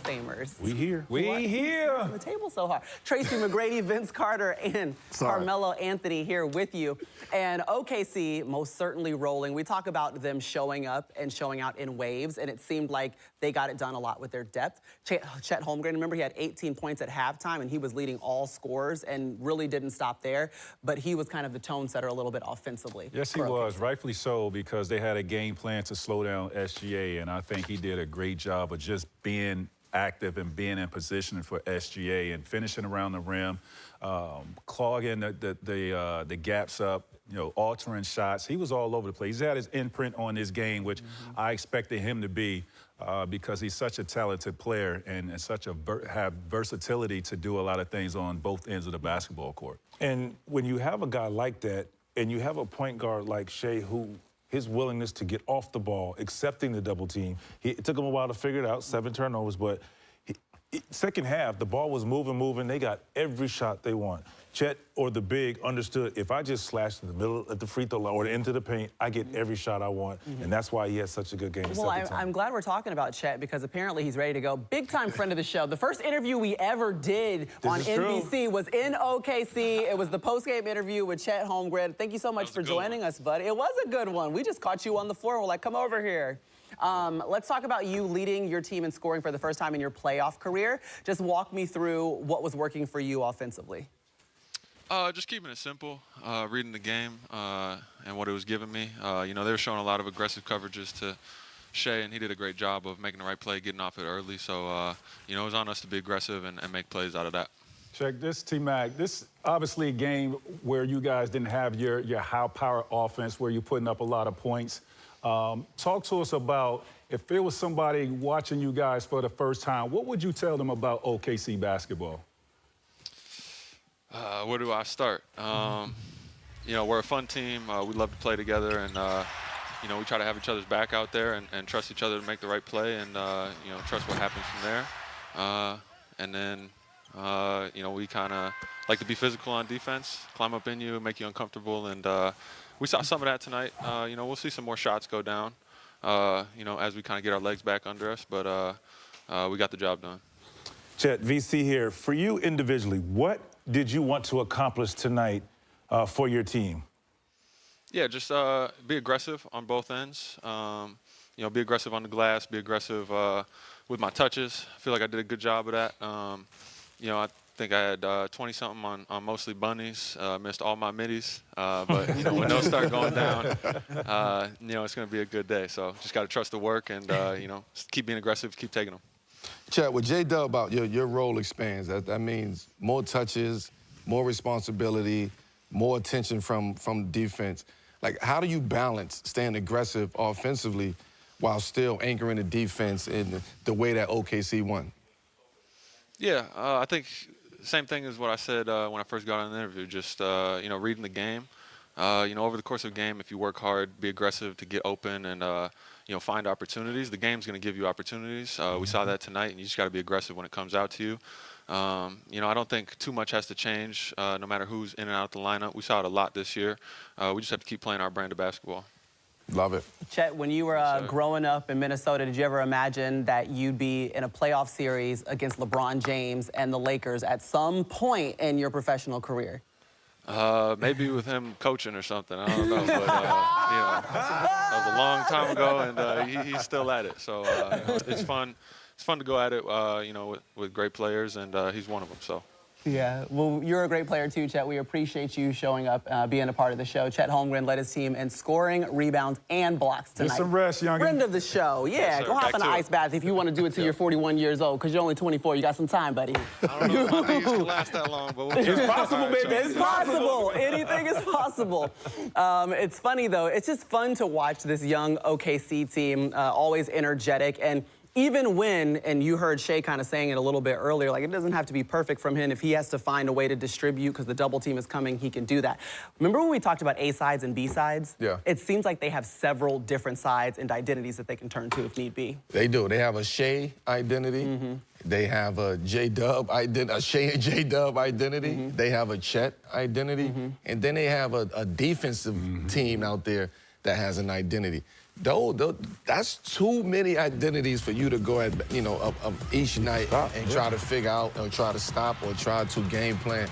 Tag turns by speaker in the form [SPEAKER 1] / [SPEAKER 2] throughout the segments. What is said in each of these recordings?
[SPEAKER 1] Famers.
[SPEAKER 2] We here.
[SPEAKER 3] We here.
[SPEAKER 1] The table's so hard. Tracy McGrady, Vince Carter, and Carmelo Anthony here with you. And OKC most certainly rolling. We talk about them showing up and showing out in waves, and it seemed like they got it done a lot with their depth. Chet Holmgren, remember, he had 18 points at halftime, and he was leading all scorers and really didn't stop there. But he was kind of the tone setter a little bit offensively.
[SPEAKER 3] Yes, he was, rightfully so, because they had a game plan to slow down SGA, and I think he did a great job of just being active and being in position for SGA and finishing around the rim, clogging the gaps up, you know, altering shots. He was all over the place. He's had his imprint on this game, which I expected him to be because he's such a talented player and such a have versatility to do a lot of things on both ends of the basketball court.
[SPEAKER 2] And when you have a guy like that, and you have a point guard like Shea who his willingness to get off the ball, accepting the double team. It took him a while to figure it out, 7 turnovers, but second half, the ball was moving. They got every shot they want. Chet or the big understood, if I just slash in the middle at the free throw line or into the paint, I get every shot I want, and that's why he had such a good game.
[SPEAKER 1] Well, I'm glad we're talking about Chet because apparently he's ready to go. Big-time friend of the show. The first interview we ever did on NBC was in OKC. It was the post-game interview with Chet Holmgren. Thank you so much for joining us, buddy. It was a good one. We just caught you on the floor and we're like, come over here. Let's talk about you leading your team in scoring for the first time in your playoff career. Just walk me through what was working for you offensively.
[SPEAKER 4] Just keeping it simple, reading the game and what it was giving me. You know, they were showing a lot of aggressive coverages to Shea, and he did a great job of making the right play, getting off it early. So, you know, it was on us to be aggressive and make plays out of that.
[SPEAKER 3] Check this, T-Mac. This obviously a game where you guys didn't have your high-power offense where you're putting up a lot of points. Talk to us about if there was somebody watching you guys for the first time, what would you tell them about OKC basketball?
[SPEAKER 4] Where do I start? You know, we're a fun team. We love to play together, and you know, we try to have each other's back out there and trust each other to make the right play, and you know, trust what happens from there. And then you know, we kind of like to be physical on defense, climb up in you, make you uncomfortable, and we saw some of that tonight. You know, we'll see some more shots go down, you know, as we kind of get our legs back under us, but we got the job done.
[SPEAKER 2] Chet, VC here. For you individually, what did you want to accomplish tonight for your team?
[SPEAKER 4] Yeah, just be aggressive on both ends. You know, be aggressive on the glass, be aggressive with my touches. I feel like I did a good job of that. You know, I think I had 20-something on mostly bunnies, missed all my middies. But, you know, when those start going down, you know, it's going to be a good day. So just got to trust the work and, you know, keep being aggressive, keep taking them.
[SPEAKER 5] Chet, with J-Dub out, your role expands. That means more touches, more responsibility, more attention from defense. Like, how do you balance staying aggressive offensively while still anchoring the defense in the way that OKC won?
[SPEAKER 4] Yeah, I think same thing as what I said when I first got on the interview, just, you know, reading the game. You know, over the course of a game, if you work hard, be aggressive to get open and, you know, find opportunities, the game's going to give you opportunities. We saw that tonight, and you just got to be aggressive when it comes out to you. You know, I don't think too much has to change no matter who's in and out of the lineup. We saw it a lot this year. We just have to keep playing our brand of basketball.
[SPEAKER 5] Love it.
[SPEAKER 1] Chet, when you were growing up in Minnesota, did you ever imagine that you'd be in a playoff series against LeBron James and the Lakers at some point in your professional career?
[SPEAKER 4] Maybe with him coaching or something. I don't know. But, you know, that was a long time ago, and he's still at it. So you know, it's fun. It's fun to go at it, you know, with great players, and he's one of them. So.
[SPEAKER 1] Yeah, well, you're a great player too, Chet. We appreciate you showing up, being a part of the show. Chet Holmgren led his team in scoring, rebounds, and blocks tonight.
[SPEAKER 3] Get some rest, youngin.
[SPEAKER 1] Friend of the show. Yeah, go hop in an ice bath if you want to do it till you're 41 years old, because you're only 24. You got some time, buddy.
[SPEAKER 4] I don't know if my knees can last that long, but
[SPEAKER 1] it's possible, baby. It's possible. Anything is possible. It's funny, though. It's just fun to watch this young OKC team, always energetic. And even when, and you heard Shea kind of saying it a little bit earlier, like it doesn't have to be perfect from him. If he has to find a way to distribute because the double team is coming, he can do that. Remember when we talked about A sides and B sides?
[SPEAKER 5] Yeah.
[SPEAKER 1] It seems like they have several different sides and identities that they can turn to if need be.
[SPEAKER 5] They do. They have a Shea identity. They have a J-Dub identity, a Shea and J-Dub identity. They have a Chet identity. And then they have a defensive team out there that has an identity. That's too many identities for you to go at, of each night and try to figure out or try to stop or try to game plan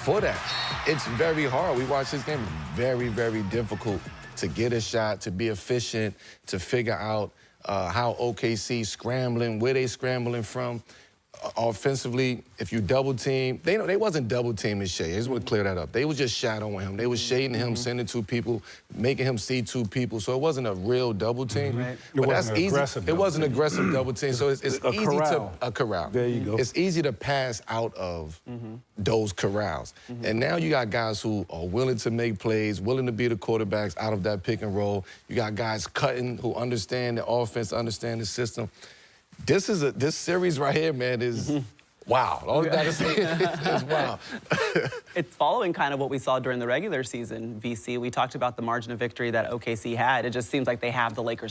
[SPEAKER 5] for that. It's very hard. We watch this game. Very, very difficult to get a shot, to be efficient, to figure out how OKC scrambling, where they scrambling from. Offensively, if you double team, they wasn't double teaming Shai. I just want to clear that up. They was just shadowing him. They was shading him, sending two people, making him see two people. So it wasn't a real double team.
[SPEAKER 2] Right.
[SPEAKER 5] But that's easy. It wasn't an aggressive double team. So it's easy
[SPEAKER 2] corral.
[SPEAKER 5] to a corral.
[SPEAKER 2] There you go.
[SPEAKER 5] It's easy to pass out of those corrals. And now you got guys who are willing to make plays, willing to be the quarterbacks out of that pick and roll. You got guys cutting who understand the offense, understand the system. This series right here, man, is wow. All you gotta say is wow.
[SPEAKER 1] It's following kind of what we saw during the regular season, VC. We talked about the margin of victory that OKC had. It just seems like they have the Lakers.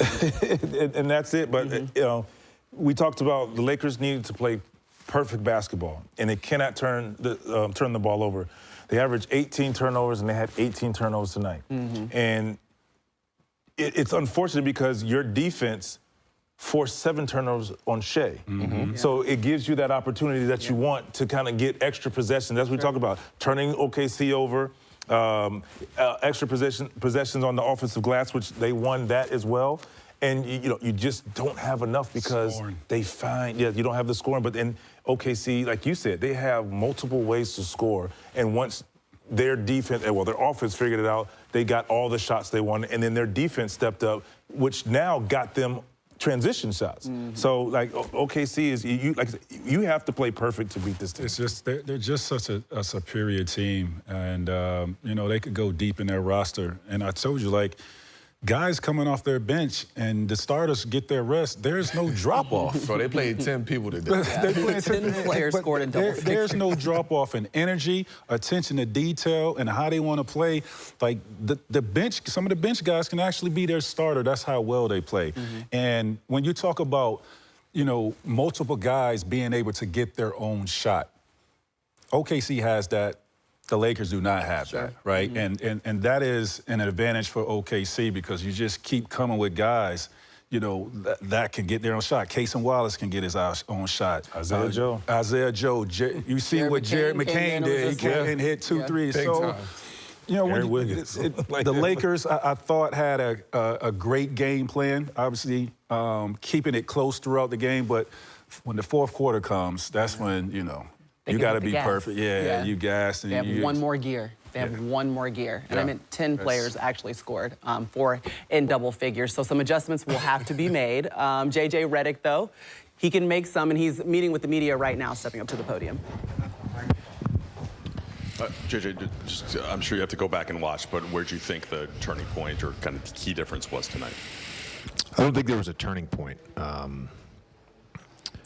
[SPEAKER 2] And that's it. But, we talked about the Lakers needed to play perfect basketball, and they cannot turn the ball over. They averaged 18 turnovers, and they had 18 turnovers tonight. And it's unfortunate because your defense forced 7 turnovers on Shai. So it gives you that opportunity that you want to kind of get extra possessions. That's what we talk about, turning OKC over, extra possessions on the offensive glass, which they won that as well. And you just don't have enough because they find, you don't have the scoring. But then OKC, like you said, they have multiple ways to score. And once their defense, well, their offense figured it out, they got all the shots they wanted. And then their defense stepped up, which now got them transition shots. So, like, OKC is, you have to play perfect to beat this team.
[SPEAKER 3] It's just, they're just such a superior team. And, they could go deep in their roster. And I told you, like, guys coming off their bench and the starters get their rest, there's no drop-off.
[SPEAKER 5] So they played 10 people today.
[SPEAKER 1] They played 10 players scored in double figures.
[SPEAKER 3] There's no drop-off in energy, attention to detail, and how they want to play. Like, the bench, some of the bench guys can actually be their starter. That's how well they play. And when you talk about, multiple guys being able to get their own shot, OKC has that. The Lakers do not have that, right? And that is an advantage for OKC because you just keep coming with guys, that can get their own shot. Casey Wallace can get his own shot.
[SPEAKER 2] Isaiah Joe.
[SPEAKER 3] You see what Jared McCain did. He came and hit 2 threes. So, the Lakers, I thought, had a great game plan, obviously keeping it close throughout the game. But when the fourth quarter comes, that's when, you got to be perfect. You gassed. And
[SPEAKER 1] they have one more gear. They have one more gear. And I meant 10 players actually scored, 4 in double figures. So some adjustments will have to be made. JJ Redick, though, he can make some, and he's meeting with the media right now, stepping up to the podium.
[SPEAKER 6] JJ, I'm sure you have to go back and watch, but where do you think the turning point or kind of key difference was tonight?
[SPEAKER 7] I don't think there was a turning point. I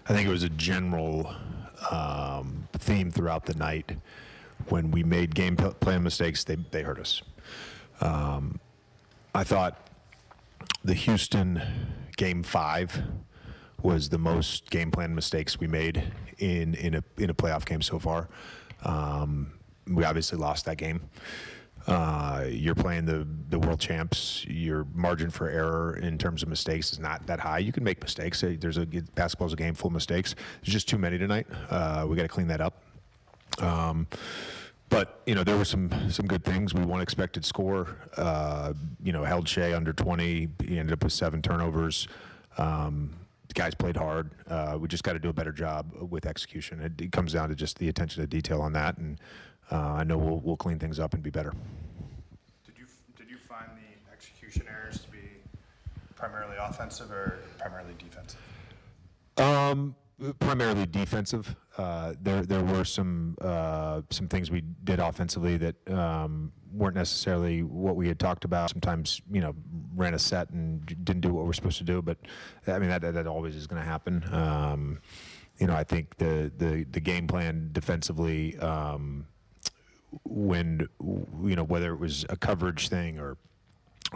[SPEAKER 7] think it was a general theme throughout the night. When we made game plan mistakes, they hurt us. I thought the Houston game 5 was the most game plan mistakes we made in a playoff game so far. We obviously lost that game. You're playing the world champs. Your margin for error in terms of mistakes is not that high. You can make mistakes. Basketball's a game full of mistakes. There's just too many tonight. We got to clean that up. But there were some good things. We won expected score. Held Shai under 20. He ended up with 7 turnovers. The guys played hard. We just got to do a better job with execution. It comes down to just the attention to detail on that, and I know we'll clean things up and be better.
[SPEAKER 8] Did you find the execution errors to be primarily offensive or primarily defensive?
[SPEAKER 7] Primarily defensive. There were some things we did offensively that weren't necessarily what we had talked about. Sometimes ran a set and didn't do what we're supposed to do. But I mean that always is going to happen. I think the game plan defensively, when whether it was a coverage thing or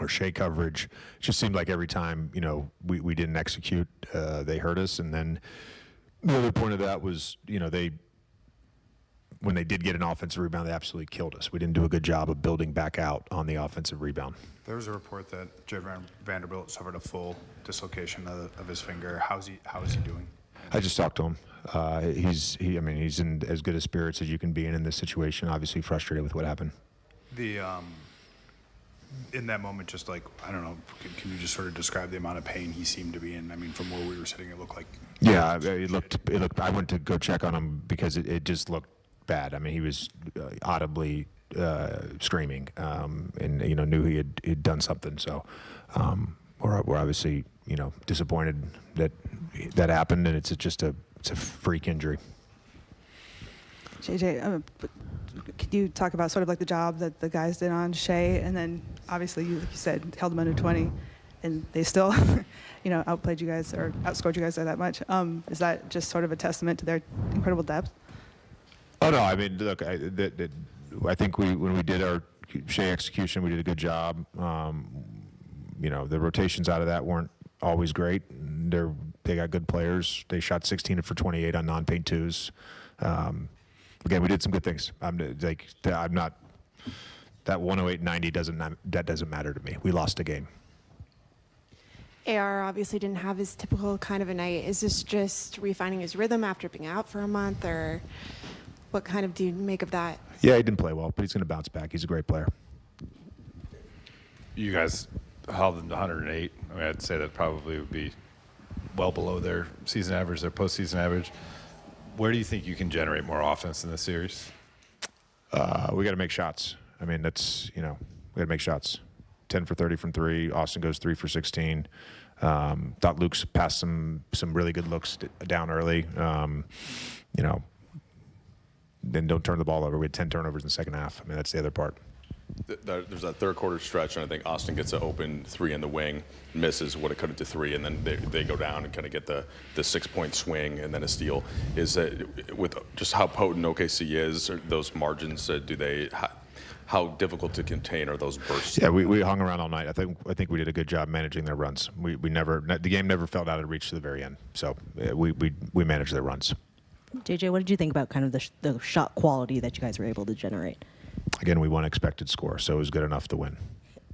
[SPEAKER 7] Shai coverage, it just seemed like every time we didn't execute, they hurt us. And then the other point of that was, when they did get an offensive rebound, they absolutely killed us. We didn't do a good job of building back out on the offensive rebound.
[SPEAKER 8] There was a report that Jared Vanderbilt suffered a full dislocation of his finger. How is he doing?
[SPEAKER 7] I just talked to him. He's in as good a spirits as you can be in this situation. Obviously frustrated with what happened.
[SPEAKER 8] In that moment, just like, I don't know, can you just sort of describe the amount of pain he seemed to be in? I mean, from where we were sitting, it looked like.
[SPEAKER 7] Yeah, it looked. I went to go check on him because it just looked bad. I mean, he was audibly screaming, and knew he'd done something. So we're obviously disappointed that happened, and it's a freak injury.
[SPEAKER 9] JJ, could you talk about sort of like the job that the guys did on Shea, and then obviously like you said, held them under 20, and they still, outplayed you guys or outscored you guys by that much. Is that just sort of a testament to their incredible depth?
[SPEAKER 7] Oh no, I mean, look, I think when we did our Shea execution, we did a good job. The rotations out of that weren't always great. They got good players. They shot 16 for 28 on non-paint twos. Again, we did some good things. I'm not that 108-90 doesn't matter to me. We lost a game.
[SPEAKER 10] AR obviously didn't have his typical kind of a night. Is this just refining his rhythm after being out for a month, or what kind of do you make of that?
[SPEAKER 7] Yeah, he didn't play well, but he's going to bounce back. He's a great player.
[SPEAKER 11] You guys held them to 108. I mean, I'd say that probably would be well below their season average, their postseason average. Where do you think you can generate more offense in this series?
[SPEAKER 7] We got to make shots. I mean, we got to make shots. 10 for 30 from 3. Austin goes 3 for 16. Thought Luke's passed some really good looks down early. Then don't turn the ball over. We had 10 turnovers in the second half. I mean, that's the other part.
[SPEAKER 6] There's that third quarter stretch, and I think Austin gets an open 3 in the wing, misses what it could have to 3, and then they go down and kind of get the 6-point swing and then a steal. Is that with just how potent OKC is, or those margins, how difficult to contain are those bursts?
[SPEAKER 7] Yeah, we hung around all night. I think we did a good job managing their runs. The game never felt out of reach to the very end. So we managed their runs.
[SPEAKER 12] JJ, what did you think about kind of the shot quality that you guys were able to generate?
[SPEAKER 7] Again, we won expected score, so it was good enough to win.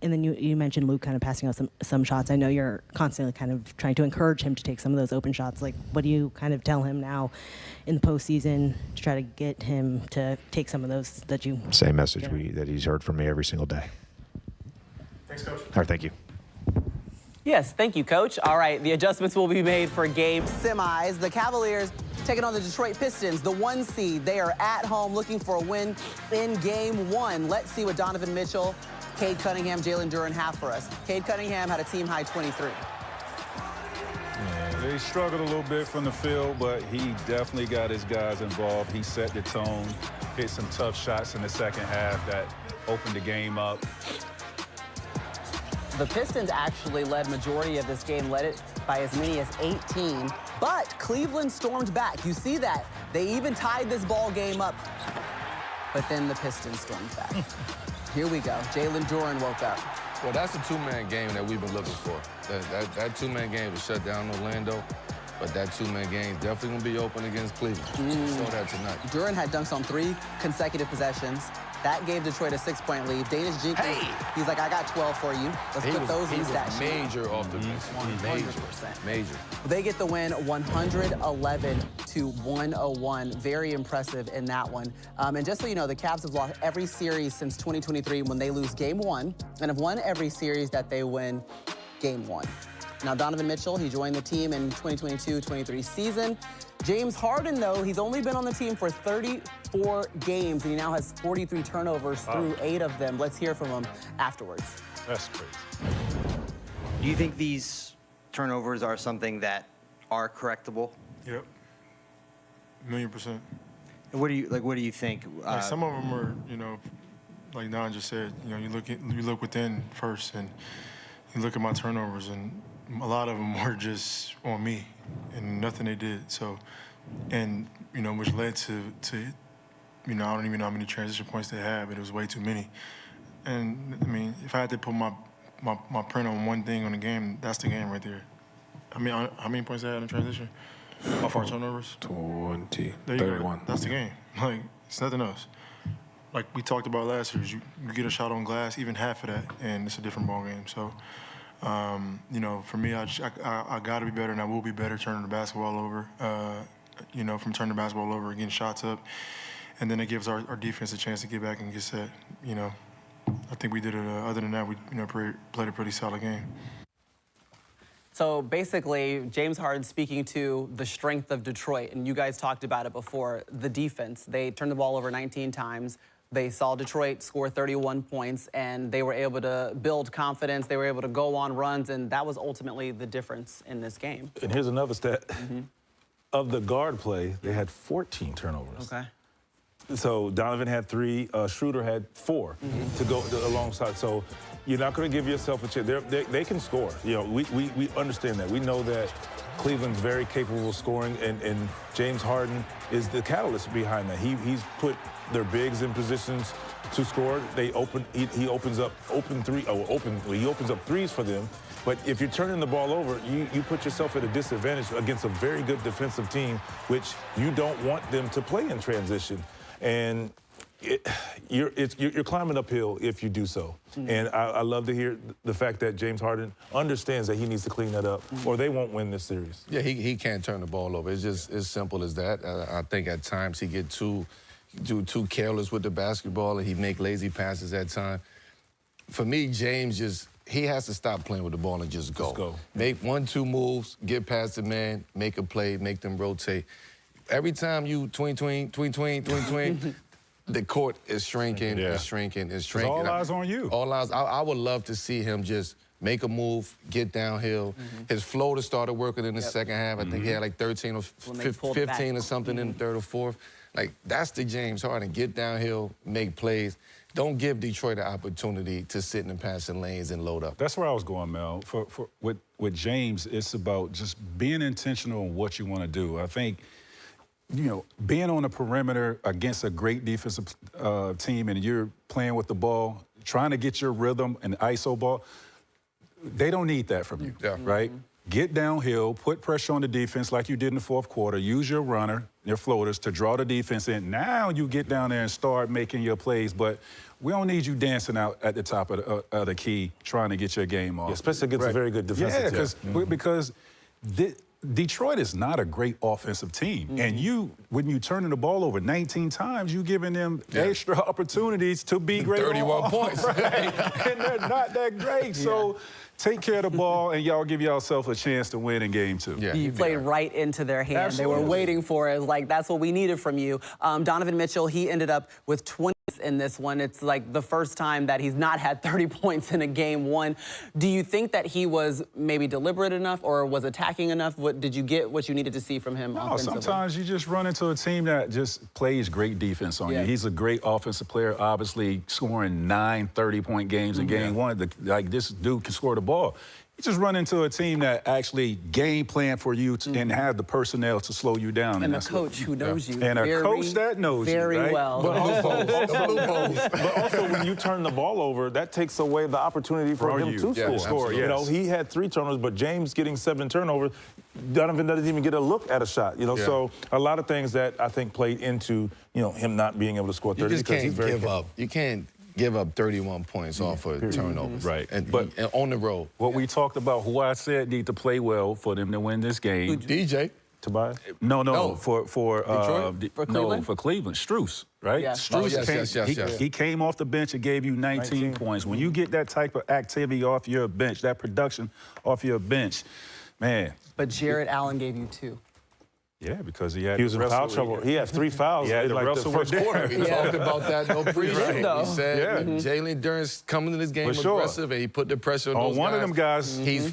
[SPEAKER 12] And then you mentioned Luke kind of passing out some shots. I know you're constantly kind of trying to encourage him to take some of those open shots. Like, what do you kind of tell him now in the postseason to try to get him to take some of those that you...
[SPEAKER 7] Same message that he's heard from me every single day.
[SPEAKER 8] Thanks, Coach.
[SPEAKER 7] All right, thank you.
[SPEAKER 1] Yes, thank you, Coach. All right, the adjustments will be made for game semis. The Cavaliers taking on the Detroit Pistons, the 1 seed. They are at home looking for a win in game 1. Let's see what Donovan Mitchell, Cade Cunningham, Jalen Duren have for us. Cade Cunningham had a team-high 23.
[SPEAKER 3] Yeah, they struggled a little bit from the field, but he definitely got his guys involved. He set the tone, hit some tough shots in the second half that opened the game up.
[SPEAKER 1] The Pistons actually led majority of this game, led it by as many as 18, but Cleveland stormed back. You see that. They even tied this ball game up, but then the Pistons stormed back. Here we go. Jalen Duren woke up.
[SPEAKER 5] Well, that's a 2-man game that we've been looking for. That 2-man game was shut down in Orlando, but that 2-man game definitely going to be open against Cleveland. We saw that tonight.
[SPEAKER 1] Duren had dunks on 3 consecutive possessions. That gave Detroit a 6-point lead. Danish Jenkins, he's like, I got 12 for you. Let's put those in the stat sheet.
[SPEAKER 5] Major off the bench.
[SPEAKER 1] 100%.
[SPEAKER 5] Major.
[SPEAKER 1] They get the win 111-101. Very impressive in that one. And just so you know, the Cavs have lost every series since 2023 when they lose game 1, and have won every series that they win game 1. Now, Donovan Mitchell, he joined the team in 2022-23 season. James Harden, though, he's only been on the team for 34 games, and he now has 43 turnovers through 8 of them. Let's hear from him afterwards.
[SPEAKER 3] That's crazy.
[SPEAKER 13] Do you think these turnovers are something that are correctable?
[SPEAKER 14] Yep. 1,000,000%.
[SPEAKER 13] And what do you think?
[SPEAKER 14] Like some of them are, like Don just said, you look within first, and you look at my turnovers, and a lot of them were just on me and nothing they did. So, and which led to I don't even know how many transition points they had, but it was way too many. And I mean, if I had to put my print on one thing on the game, that's the game right there. I mean, how many points they had in transition? Off our turnovers?
[SPEAKER 2] 20,
[SPEAKER 14] there you
[SPEAKER 2] 31.
[SPEAKER 14] go. That's the game. Like, It's nothing else. Like we talked about last year, you get a shot on glass, even half of that, and it's a different ball game. So, you know, for me, I got to be better, and I will be better turning the basketball over. You know, from turning the basketball over, getting shots up, and then it gives our defense a chance to get back and get set. You know, I think we did it. Other than that, we played a pretty solid game.
[SPEAKER 1] So basically, James Harden speaking to the strength of Detroit, and you guys talked about it before, the defense. They turned the ball over 19 times. They saw Detroit score 31 points, and they were able to build confidence. They were able to go on runs, and that was ultimately the difference in this game.
[SPEAKER 2] And here's another stat. Of the guard play, they had 14 turnovers.
[SPEAKER 1] Okay.
[SPEAKER 2] So Donovan had 3, Schroeder had 4 to go alongside. So you're not going to give yourself a chance. They can score. You know, we understand that. We know that Cleveland's very capable of scoring, and James Harden is the catalyst behind that. He's put their bigs in positions to score. He opens up threes for them. But if you're turning the ball over, you put yourself at a disadvantage against a very good defensive team, which you don't want them to play in transition. And you're climbing uphill if you do so. And I love to hear the fact that James Harden understands that he needs to clean that up, or they won't win this series.
[SPEAKER 5] Yeah, he can't turn the ball over. It's just as simple as that. I think at times he get too careless with the basketball, and he make lazy passes at times. For me, James he has to stop playing with the ball and just go. Make 1-2 moves, get past the man, make a play, make them rotate. Every time you tween, the court is shrinking, it's shrinking, it's shrinking.
[SPEAKER 3] All eyes on you.
[SPEAKER 5] All eyes. I would love to see him just make a move, get downhill. His floater started working in the second half. I think he had like 13 or 15 or something in the third or fourth. Like, that's the James Harden. Get downhill, make plays. Don't give Detroit an opportunity to sit in the passing lanes and load up.
[SPEAKER 3] That's where I was going, Mel. With James, it's about just being intentional on what you want to do. I think, you know, being on the perimeter against a great defensive team and you're playing with the ball, trying to get your rhythm and ISO ball, they don't need that from you, right? Get downhill, put pressure on the defense like you did in the fourth quarter, use your runner, your floaters to draw the defense in. Now you get down there and start making your plays, but we don't need you dancing out at the top of the key trying to get your game off.
[SPEAKER 2] Yeah, especially against a very good defensive team.
[SPEAKER 3] Because Detroit is not a great offensive team. And when you turning the ball over 19 times, you giving them extra opportunities to be great.
[SPEAKER 5] 31 points.
[SPEAKER 3] Right? And they're not that great. So take care of the ball, and y'all give yourself a chance to win in game 2.
[SPEAKER 1] Yeah, you played right into their hand.
[SPEAKER 3] Absolutely.
[SPEAKER 1] They were waiting for it. Like, that's what we needed from you. Donovan Mitchell, he ended up with 20 in this one. It's like the first time that he's not had 30 points in a game 1. Do you think that he was maybe deliberate enough or was attacking enough? Did you get what you needed to see from him offensively?
[SPEAKER 3] Sometimes you just run into a team that just plays great defense on you. He's a great offensive player, obviously scoring 9 30-point games in game 1. Like, this dude can score the ball. You just run into a team that actually game plan for you and have the personnel to slow you down.
[SPEAKER 1] And a coach who knows you.
[SPEAKER 3] And a coach that knows you, right?
[SPEAKER 1] Very well.
[SPEAKER 2] But also, when you turn the ball over, that takes away the opportunity for him to score. You know, he had 3 turnovers, but James getting 7 turnovers, Donovan doesn't even get a look at a shot. You know, so a lot of things that I think played into, you know, him not being able to score 30.
[SPEAKER 5] You just can't give up. You can't give up 31 points off of turnovers.
[SPEAKER 3] Right.
[SPEAKER 5] And on the road.
[SPEAKER 3] What we talked about, who I said need to play well for them to win this game.
[SPEAKER 5] DJ.
[SPEAKER 2] Tobias?
[SPEAKER 3] No. For
[SPEAKER 1] Cleveland?
[SPEAKER 3] No, for Cleveland. Strus, right?
[SPEAKER 1] Yeah.
[SPEAKER 3] Strus he came off the bench and gave you 19 points. When you get that type of activity off your bench, that production off your bench, man.
[SPEAKER 1] But Jared Allen gave you 2.
[SPEAKER 3] Yeah, because he
[SPEAKER 2] was in foul trouble. He had 3 fouls in like the first quarter.
[SPEAKER 5] We talked about that no pre-show. We said Jalen Duren's coming to this game aggressive, and he put the pressure on those guys.
[SPEAKER 3] One of them guys.
[SPEAKER 5] He's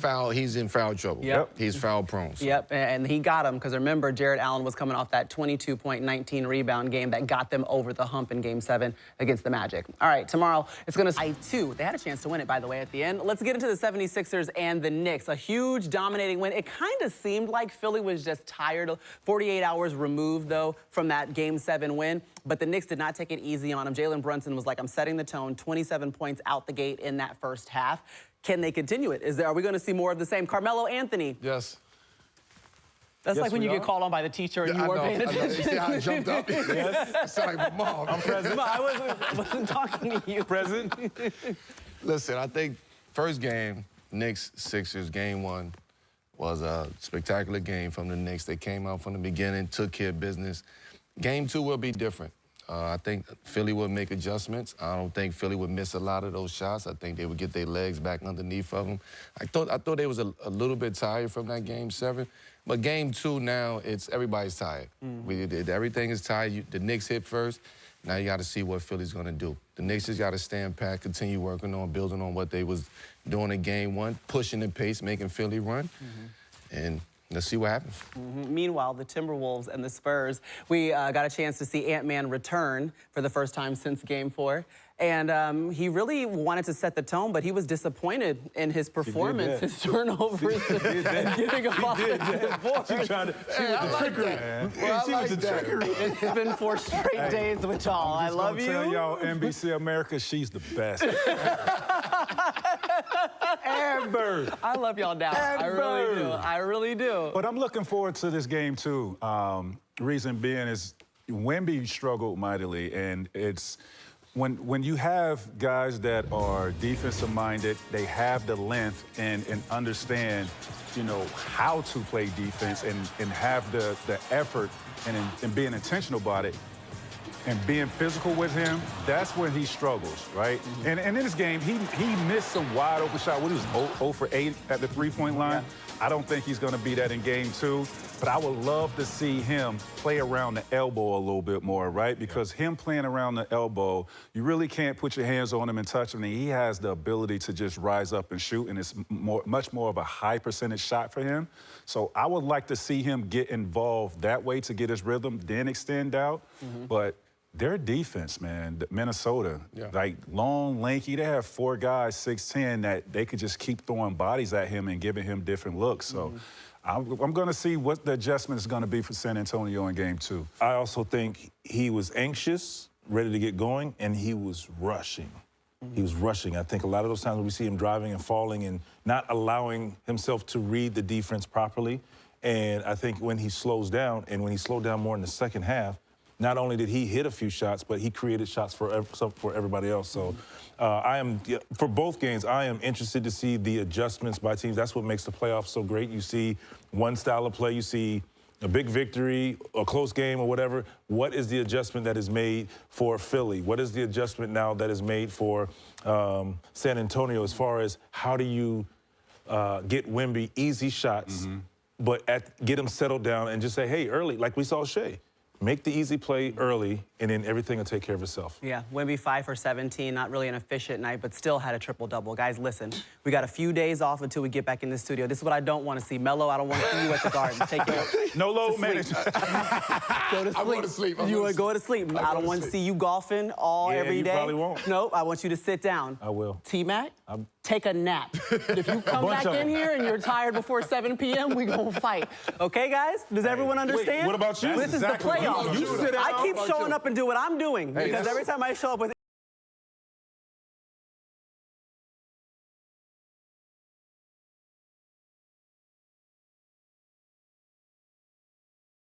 [SPEAKER 5] in foul trouble. He's foul prone.
[SPEAKER 1] Yep, and he got him because remember, Jared Allen was coming off that 22-19 rebound game that got them over the hump in Game 7 against the Magic. All right, tomorrow it's going to tie 2. They had a chance to win it, by the way, at the end. Let's get into the 76ers and the Knicks. A huge dominating win. It kind of seemed like Philly was just tired. 48 hours removed, though, from that Game 7 win. But the Knicks did not take it easy on him. Jalen Brunson was like, I'm setting the tone. 27 points out the gate in that first half. Can they continue it? Are we going to see more of the same? Carmelo Anthony.
[SPEAKER 5] Yes.
[SPEAKER 1] That's
[SPEAKER 2] Yes,
[SPEAKER 1] like when
[SPEAKER 2] we
[SPEAKER 1] you
[SPEAKER 2] are.
[SPEAKER 1] get called on by the teacher and you weren't paying attention.
[SPEAKER 5] You see how I jumped up?
[SPEAKER 2] Yes.
[SPEAKER 5] I sound like my mom.
[SPEAKER 2] I'm present.
[SPEAKER 1] I wasn't talking to you.
[SPEAKER 2] Present.
[SPEAKER 5] Listen, I think first game, Knicks-Sixers, game one, was a spectacular game from the Knicks. They came out from the beginning, took care of business. Game two will be different. I think Philly will make adjustments. I don't think Philly would miss a lot of those shots. I think they would get their legs back underneath of them. I thought they was a little bit tired from that game seven. But game two now, everybody's tired. Everything is tired. The Knicks hit first. Now you got to see what Philly's going to do. The Knicks just got to stand pat, continue working on, building on what they was doing in game one, pushing the pace, making Philly run. And let's see what happens.
[SPEAKER 1] Meanwhile, the Timberwolves and the Spurs, we got a chance to see Ant-Man return for the first time since Game 4. And he really wanted to set the tone, but he was disappointed in his performance, his turnovers, and giving up offensive boards.
[SPEAKER 2] She was the trickery. She was the trickery.
[SPEAKER 1] It's been 4 straight days with y'all. I love you.
[SPEAKER 3] Tell y'all, NBC America, she's the best.
[SPEAKER 2] Ever.
[SPEAKER 1] I love y'all now. I really do. I really do.
[SPEAKER 3] But I'm looking forward to this game, too. Reason being is Wemby struggled mightily, and it's when you have guys that are defensive-minded, they have the length and understand, how to play defense and have the effort and being intentional about it and being physical with him, that's when he struggles, right? And in this game, he missed some wide open shot. What, he was 0 for 8 at the three-point line? Yeah. I don't think he's going to be that in game 2, but I would love to see him play around the elbow a little bit more, right? Because him playing around the elbow, you really can't put your hands on him and touch him. And he has the ability to just rise up and shoot, and it's much more of a high percentage shot for him. So I would like to see him get involved that way to get his rhythm, then extend out. But their defense, man, Minnesota, like long, lanky, they have 4 guys, 6'10", that they could just keep throwing bodies at him and giving him different looks. So I'm going to see what the adjustment is going to be for San Antonio in game 2.
[SPEAKER 2] I also think he was anxious, ready to get going, and he was rushing. He was rushing. I think a lot of those times when we see him driving and falling and not allowing himself to read the defense properly. And I think when he slows down, and when he slowed down more in the second half, not only did he hit a few shots, but he created shots for everybody else. So for both games, I am interested to see the adjustments by teams. That's what makes the playoffs so great. You see one style of play, you see a big victory, a close game or whatever. What is the adjustment that is made for Philly? What is the adjustment now that is made for San Antonio as far as how do you get Wemby easy shots, but get him settled down and just say, hey, early, like we saw Shea. Make the easy play early, and then everything will take care of itself.
[SPEAKER 1] Yeah, Wemby 5 for 17, not really an efficient night, but still had a triple-double. Guys, listen, we got a few days off until we get back in the studio. This is what I don't want to see. Melo, I don't want to see you at the Garden. Take it.
[SPEAKER 2] No load management.
[SPEAKER 1] Go to sleep.
[SPEAKER 5] I'm going to sleep.
[SPEAKER 1] You would go to sleep. I don't want to see you golfing every day.
[SPEAKER 2] You probably won't.
[SPEAKER 1] Nope, I want you to sit down.
[SPEAKER 2] I will.
[SPEAKER 1] T-Mac, take a nap. If you come back in here and you're tired before 7 p.m., we gonna fight. Okay, guys? Does everyone understand?
[SPEAKER 2] What about you?
[SPEAKER 1] This is the playoffs.
[SPEAKER 2] You sit down.
[SPEAKER 1] I keep showing up and do what I'm doing because every time I show up with